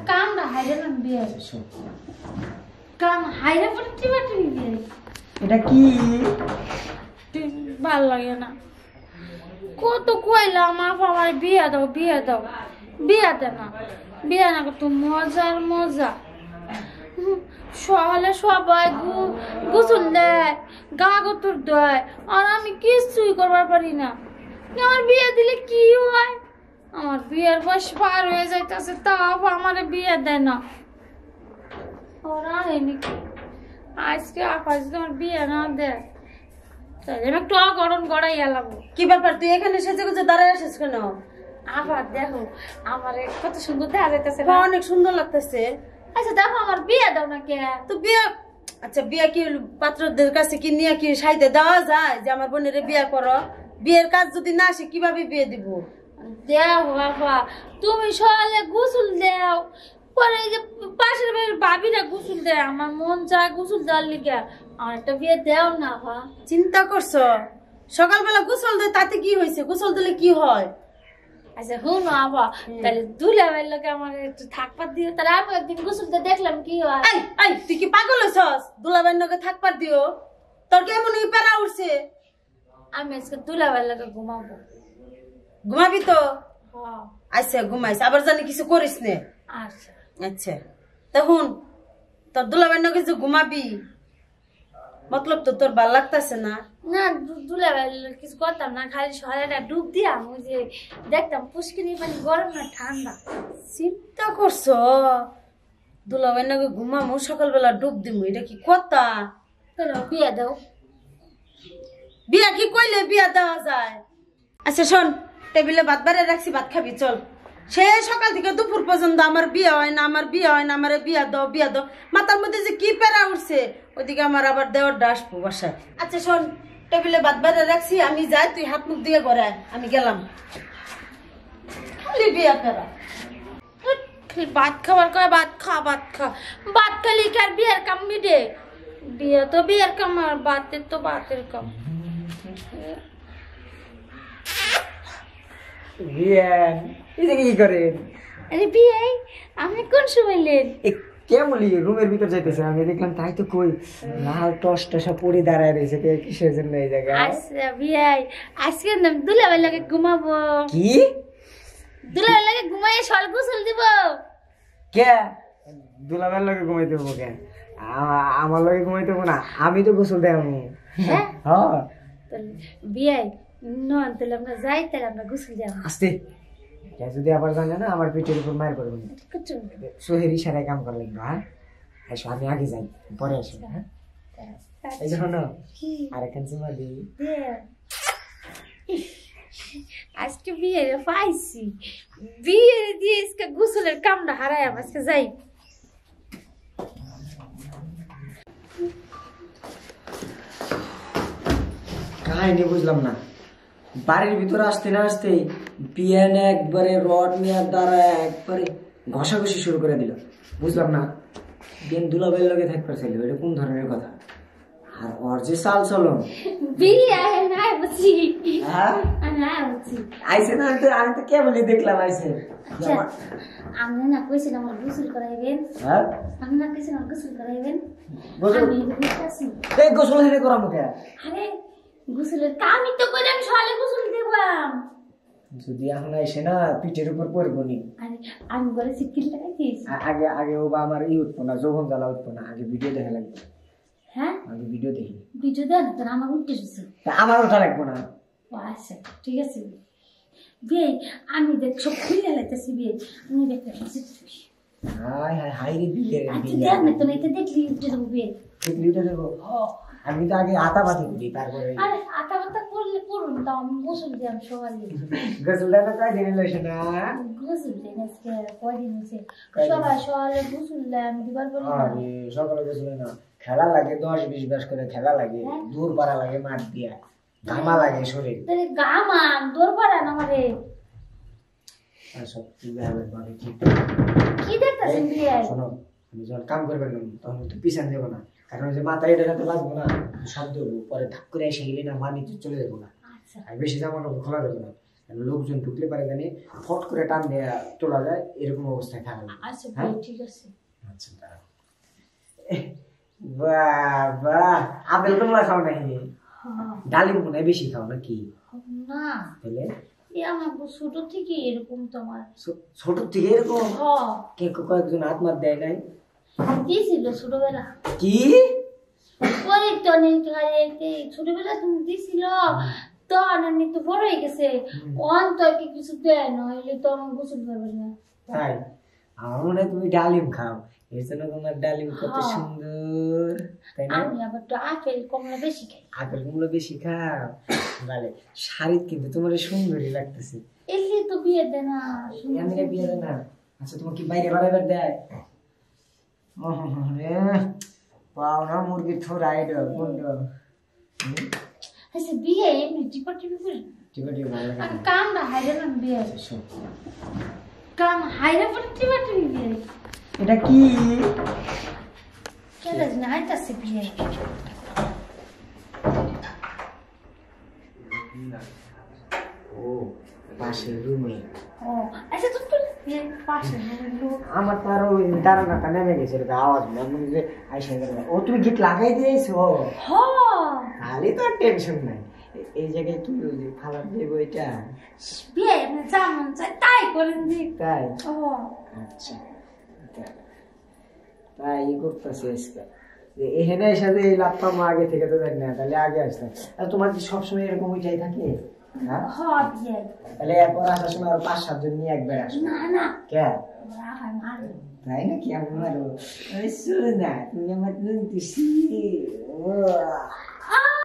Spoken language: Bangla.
কামটা হাইরে না বিয়ে কাম হাইরে পড়তে পারতে বিয়ে এটা কি ভালো লাগে না কত কইলাম আমার বিয়ে দাও বিয়ে দাও বিয়ে দে না বিয়ে না তো মজার মজা সকালে সবাই গোসল দেয় গা গোতর দেয় আর আমি কিছুই করবার পারি না আমার বিয়ে দিলে কি হয় আমার বিয়ের বয়স পার হয়ে যাইতেছে তাও আমার বিয়ে দেয় না ওরা নাকি আজকে আকাশ তোমার বিয়ে না দেয় তাহলে আমি একটু অগরণ গড়াই এলাম কি ব্যাপার তুই এখানে সেজে গুজে দাঁড়ায় আসিস কেন আবার দেখো আমার কত সুন্দর দেখা যাইতেছে অনেক সুন্দর লাগতেছে আচ্ছা দেখো আমার বিয়ে দাও না কে তো বিয়ে আচ্ছা বিয়ে কি পাত্রদের কাছে কি নিয়ে কি সাইতে দেওয়া যায় যে আমার বোনের বিয়ে করো বিয়ের কাজ যদি না আসে কিভাবে বিয়ে দিব দেও বাবা তুমি সকালে গোসল দেও পরে যে পাশের বাড়ির ভাবিরা গোসল দেয় আমার মন চায় গোসল দেওয়ার লিগে আমার একটা বিয়ে দেও না বা চিন্তা করছো সকালবেলা গোসল দেয় তাতে কি হয়েছে গোসল দিলে কি হয় আচ্ছা হুন আবা তাহলে দুলা ভাইয়ের লোকে আমার একটু থাকপাত দিও তাহলে আমি একদিন গোসল দিয়ে দেখলাম কি হয় এই তুই কি পাগল হইছস দুলাভাইয়ের লগে থাকবার দিও তোর কেমন প্যারা উঠছে আমি আজকে দুলা ভাইয়ের লোকে ঘুমাবো ঘুমাবি তো হ্যাঁ আচ্ছা ঘুমাইস আবার জানি কিছু করিস নে আচ্ছা আচ্ছা তখন তোর দুলাভাইয়ের লগে যে ঘুমাবি মতলব তো তোর ভাল লাগতেছে না না দুলা ভাইয়ের কিছু করতাম না খালি সকালে ডুব দিয়াম ওই যে দেখতাম পুষ্কিনি পানি গরম না ঠান্ডা চিন্তা করছো দুলাভাইয়ের লগে ঘুমামু সকালবেলা ডুব দিমু এটা কি কথা তাহলে বিয়ে দাও বিয়া কি কইলে বিয়া দেওয়া যায় আচ্ছা শোন টেবিলে ভাত বাড়ে রাখছি ভাত খাবি চল সে সকাল থেকে দুপুর পর্যন্ত আমার বিয়ে হয় না আমার বিয়ে হয় না আমার বিয়া দাও মাথার মধ্যে যে কি প্যারা উঠছে ওইদিকে আমার আবার দেওয়ার আসবো বাসায় আচ্ছা শোন টেবিলে ভাত বাড়ে রাখছি আমি যাই তুই হাত মুখ দিয়ে ঘরে আয়, আমি গেলাম খালি বিয়া প্যারা ভাত খাবার কয় ভাত খা ভাত খালি কি আর বিয়ের কাম মিটে বিয়ে তো বিয়ের কাম আর ভাতের তো ভাতের কাম কি করেন আরে বিয়ে আপনি কোন সময় এলেন কেমনই রুমের ভিতর যাইতেছে আমি দেখলাম তাই তো কই লাল টস টসা পরে দাঁড়ায় রয়েছে কিসের জন্য এই জায়গায় আচ্ছা বিয়ে আজকে দুলাভাই লাগে ঘুমাবো কি দুলাভাই লাগে ঘুমাই সল গোসল দিব কে দুলাবের লগে ঘুমাইতে হবো কে আমার লগে ঘুমাইতে হবো না আমি তো গোসল দেয় হ্যাঁ হ্যাঁ বিয়ে নন তাহলে আমরা যাই তাহলে আমরা গোসল যাবো আসতে যদি আবার জানে না আমার পেটের উপর মায়ের করবো সোহের ইশারায় কাম করা লাগবে হ্যাঁ এসো আমি আগে যাই পরে আসি হ্যাঁ এই যে শোনো আরেকখান চুমা দিই আজকে বিয়ে পাইছি বিয়ে দিয়ে আজকে গোসলের কামটা হারাই আজকে যাই কাহিনী বুঝলাম না বাড়ির ভিতরে আসতে না আসতে পিয়ান একবারে রড নেওয়ার দ্বারা একবারে ঘষাঘষি শুরু করে দিল বুঝলাম না দিন দুলাবের লগে থাকতে ছিল এটা কোন ধরনের কথা আর ওর যে চাল চলন বিয়ে না বুঝি হ্যাঁ না বুঝি আইসে না আমি তো কেবলই দেখলাম আইসে আমি না কইছিলাম আমার গোসল করাইবেন হ্যাঁ আমি না কইছিলাম গোসল করাইবেন গোসল আমি বুঝতাছি এই গোসল হেরে করামু কে আরে গোসলের কামই তো কইলে আমি সকালে গোসল দেবাম যদি এখন আইসে না পিঠের উপর পড়বো নি আরে আমি ঘরে সিকিল লাগাইছিস আগে আগে ও বা আমার উঠবো না যৌবন জ্বালা উঠবো না আগে ভিডিও দেখা লাগবে হ্যাঁ আগে ভিডিও দেখি ভিডিও দেন তোর আমার উঠতে শুনছি আমার ওঠা লাগবো না আচ্ছা ঠিক আছে বিয়ে আমি দেখ সব খুলে লাইতেছি বিয়ে আমি দেখতে হাই হাই হাই রে বিয়ে রে আচ্ছা বিয়ে দেখ না তো এটা দেখলি উঠতে যাবো বিয়ে দেখলি তো দেখো আমি তো আগে আতা বাতি দিই তারপরে আরে আটা বাতা করলে করুন তাও আমি গোসল দিলাম সকালে গোসল দেওয়া কয় দিন লইছে না গোসল দিন আজকে কয়দিন হয়েছে সবাই সকালে গোসল দেয় আমি দিবার বলি আরে সকালে গোসল না খেলা লাগে 10-20 ব্যাস করে খেলা লাগে দূর পারা লাগে মাঠ দিয়া ঘামা লাগে শরীর তাহলে গামান দৌড় পাড়ান আমারে আর সব কি হবে মানে কি দেখতেছেন বিয়ে শোনো আমি যখন কাম করবেন তখন তো পিছান দেবো না কারণ যে মাথায় এটা যাতে বাঁচবো না শব্দ হবো পরে ধাক করে এসে গেলে না মানি চলে যাবো না আচ্ছা আর বেশি জামা কাপড় খোলা যাবে না লোকজন ঢুকলে পারে জানি ফট করে টান দিয়ে তোলা যায়, এরকম অবস্থায় থাকা যায়। আচ্ছা হ্যাঁ? ভাই ঠিক আছে। আচ্ছা দাঁড়াও। বাহ বাহ, আপেল কমলা খাও নাকি? হ্যাঁ। ডালিম মনে হয় বেশি খাও নাকি? না তাহলে আমার ছোট থেকে এরকম তোমার ছোট থেকে এরকম কে কয়েকজন হাত মাত দেয় নাই? দিয়েছিল ছোটবেলা, কি অনেক তো অনেক ছোটবেলা তুমি দিয়েছিল তো অনেক তো বড় হয়ে গেছে, অন্তর কি কিছু দেয় না, হইলে তো আমার গোসল করবে না। তাই? আমার মনে হয় তুমি ডালিম খাও, এর জন্য তোমার ডালিম কত সুন্দর, তাই না? আমি আবার তো আপেল কমলা বেশি খাই। আপেল কমলা বেশি খাও, ভালো। শাড়ি কিন্তু তোমার সুন্দরই লাগতেছে। এলে তো বিয়ে দেয় না। এমনি বিয়ে দেয় না? আচ্ছা তোমার কি বাইরে বাড়াইবার দেয়? পাও না মুরগির থোড়া এটা বন্ধ। আচ্ছা বিয়ে এমনি টিপা টিপি করে টিপা টিপা ভালো লাগে না। কামটা হাইরে না বিয়ে, শোন, কাম হাইরে পরে টিপা টিপি বিয়ে এটা কি? কে জানি না আইতাছে বিয়ে। ও পাশের রুমে। ও আচ্ছা তো বিয়ে পাশে লোক। আমার তো আরো দাঁড়ানোটা নেমে গেছে, এটা আওয়াজ মনে যে আইসা গেল। ও তুমি গিট লাগাই দিয়েছো? হ তাহলে তো আর টেনশন নাই। এই জায়গায় কি খাবার দেবো এটা? বিয়ে এমনি যেমন চাই তাই করেন দি। তাই? ও আচ্ছা তাই করতেছি আজকে। এখানে এসে এই লাপটাপ আগে থেকে তো দেখ না, তাহলে আগে আসতাম। আর তোমার কি সবসময় এরকম ওইটাই থাকে? হ্যাঁ হ বিয়ে তাহলে এরপর আসার সময় আর 5-7 জন নিয়ে একবার আসো। না না কে? রাখা মারো। তাই নাকি? আমার না তুমি আমার নুন দিছি। ও